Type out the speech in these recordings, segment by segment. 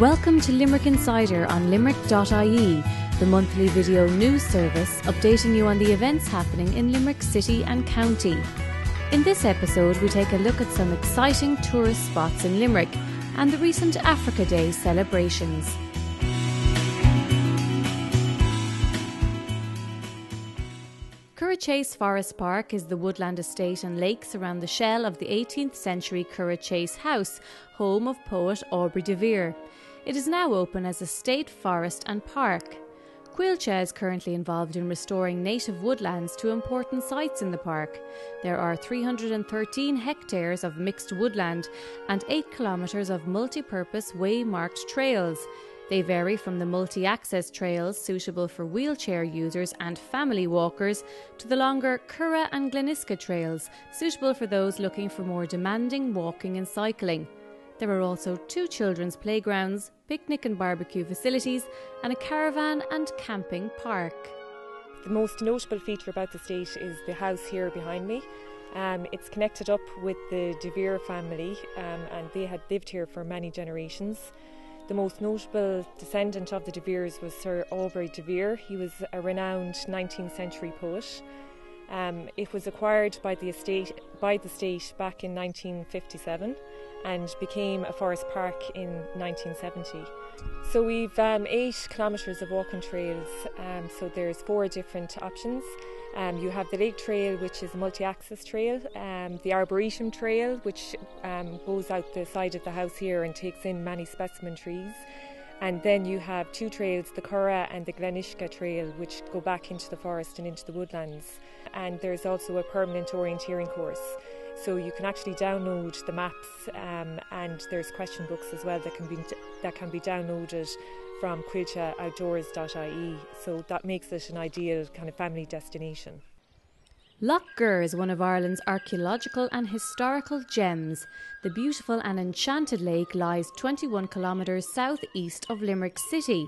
Welcome to Limerick Insider on Limerick.ie, the monthly video news service updating you on the events happening in Limerick City and County. In this episode, we take a look at some exciting tourist spots in Limerick and the recent Africa Day celebrations. Curraghchase Forest Park is the woodland estate and lakes around the shell of the 18th century Curraghchase house, home of poet Aubrey de Vere. It is now open as a state forest and park. COILLTE is currently involved in restoring native woodlands to important sites in the park. There are 313 hectares of mixed woodland and 8 kilometres of multi-purpose way-marked trails. They vary from the multi-access trails suitable for wheelchair users and family walkers to the longer Curragh and Gleniska trails suitable for those looking for more demanding walking and cycling. There are also 2 children's playgrounds, picnic and barbecue facilities and a caravan and camping park. The most notable feature about the estate is the house here behind me. It's connected up with the de Vere family and they had lived here for many generations. The most notable descendant of the de Veres was Sir Aubrey de Vere. He was a renowned 19th century poet. It was acquired by the state back in 1957 and became a forest park in 1970. So we've 8 kilometres of walking trails, so there's 4 different options. You have the Lake Trail, which is a multi-access trail, the Arboretum Trail, which goes out the side of the house here and takes in many specimen trees. And then you have 2 trails, the Curragh and the Gleniska Trail, which go back into the forest and into the woodlands. And there's also a permanent orienteering course. So you can actually download the maps and there's question books as well that can be downloaded from COILLTE so that makes it an ideal kind of family destination. Lough Gur is one of Ireland's archaeological and historical gems. The beautiful and enchanted lake lies 21 kilometres south-east of Limerick City.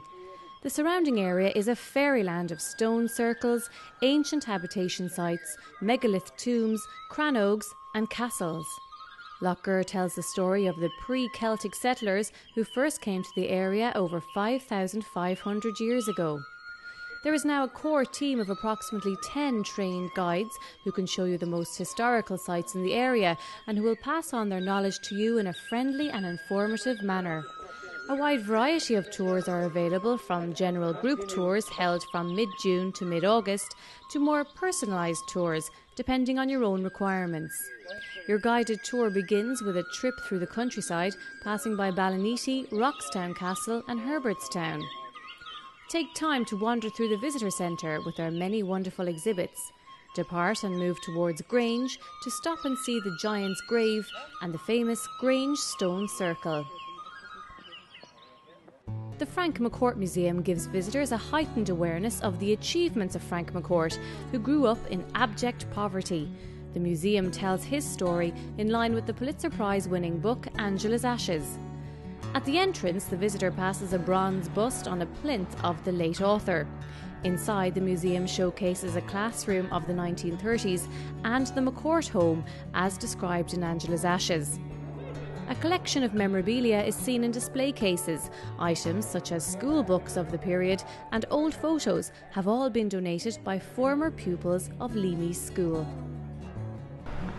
The surrounding area is a fairyland of stone circles, ancient habitation sites, megalith tombs, crannogs and castles. Lough Gur tells the story of the pre-Celtic settlers who first came to the area over 5,500 years ago. There is now a core team of approximately 10 trained guides who can show you the most historical sites in the area and who will pass on their knowledge to you in a friendly and informative manner. A wide variety of tours are available, from general group tours held from mid-June to mid-August to more personalised tours depending on your own requirements. Your guided tour begins with a trip through the countryside, passing by Ballinety, Roxtown Castle and Herbertstown. Take time to wander through the visitor centre with our many wonderful exhibits. Depart and move towards Grange to stop and see the Giant's Grave and the famous Grange Stone Circle. The Frank McCourt Museum gives visitors a heightened awareness of the achievements of Frank McCourt, who grew up in abject poverty. The museum tells his story in line with the Pulitzer Prize-winning book Angela's Ashes. At the entrance, the visitor passes a bronze bust on a plinth of the late author. Inside, the museum showcases a classroom of the 1930s and the McCourt home, as described in Angela's Ashes. A collection of memorabilia is seen in display cases. Items such as school books of the period and old photos have all been donated by former pupils of Leamy's School.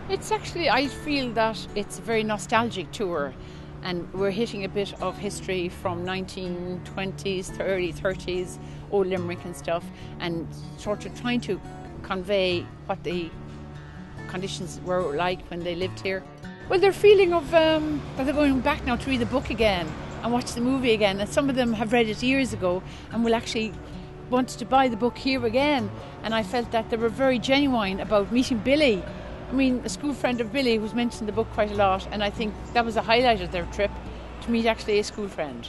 It's actually, I feel that it's a very nostalgic tour, and we're hitting a bit of history from 1920s, early 30s, old Limerick and stuff, and sort of trying to convey what the conditions were like when they lived here. Well, they're feeling of that they're going back now to read the book again and watch the movie again, and some of them have read it years ago and will actually want to buy the book here again. And I felt that they were very genuine about meeting Billy. I mean, a school friend of Billy who's mentioned in the book quite a lot, and I think that was a highlight of their trip, to meet actually a school friend.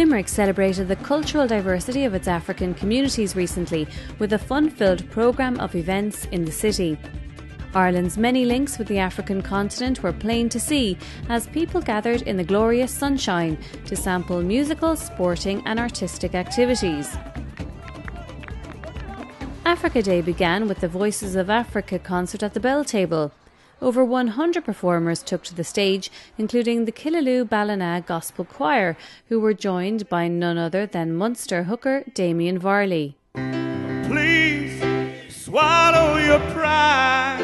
Limerick celebrated the cultural diversity of its African communities recently with a fun-filled programme of events in the city. Ireland's many links with the African continent were plain to see as people gathered in the glorious sunshine to sample musical, sporting and artistic activities. Africa Day began with the Voices of Africa concert at the Bell Table. Over 100 performers took to the stage, including the Killaloe Ballina Gospel Choir, who were joined by none other than Munster hooker Damien Varley. Please swallow your pride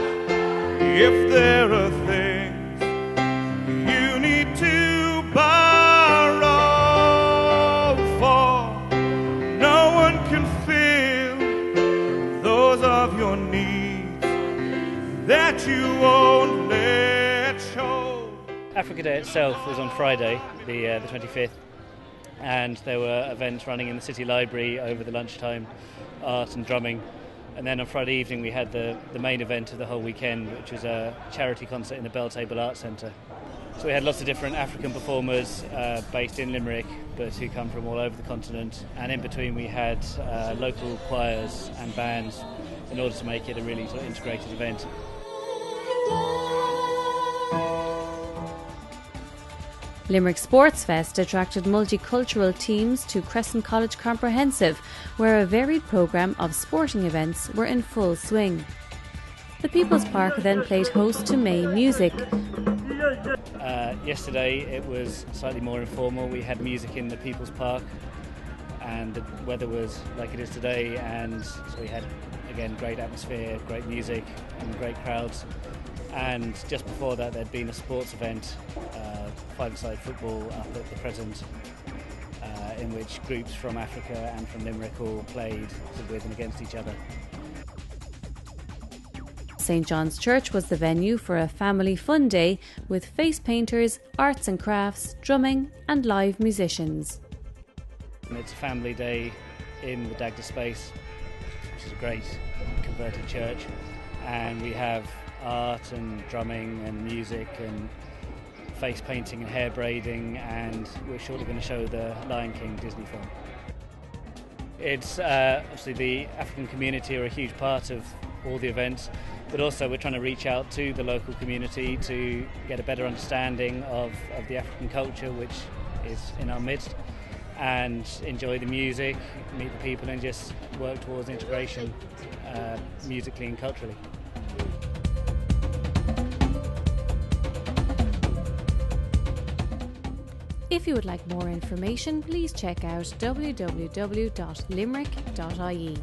if there are things you need to borrow, for no one can fill those of your needs that you won't let show. Africa Day itself was on Friday, the 25th, and there were events running in the City Library over the lunchtime, art and drumming. And then on Friday evening we had the main event of the whole weekend, which was a charity concert in the Bell Table Arts Centre. So we had lots of different African performers based in Limerick, but who come from all over the continent. And in between we had local choirs and bands in order to make it a really sort of integrated event. Limerick Sports Fest attracted multicultural teams to Crescent College Comprehensive, where a varied programme of sporting events were in full swing. The People's Park then played host to May music. Yesterday it was slightly more informal. We had music in the People's Park and the weather was like it is today, and so we had, again, great atmosphere, great music and great crowds. And just before that there'd been a sports event, five-a-side football up at the Present, in which groups from Africa and from Limerick all played with and against each other. St John's Church was the venue for a family fun day with face painters, arts and crafts, drumming and live musicians. And it's a family day in the Dagda space, which is a great converted church, and we have art and drumming and music and face painting and hair braiding, and we're shortly going to show the Lion King Disney film. It's obviously the African community are a huge part of all the events, but also we're trying to reach out to the local community to get a better understanding of the African culture which is in our midst, and enjoy the music, meet the people and just work towards integration musically and culturally. If you would like more information, please check out www.limerick.ie.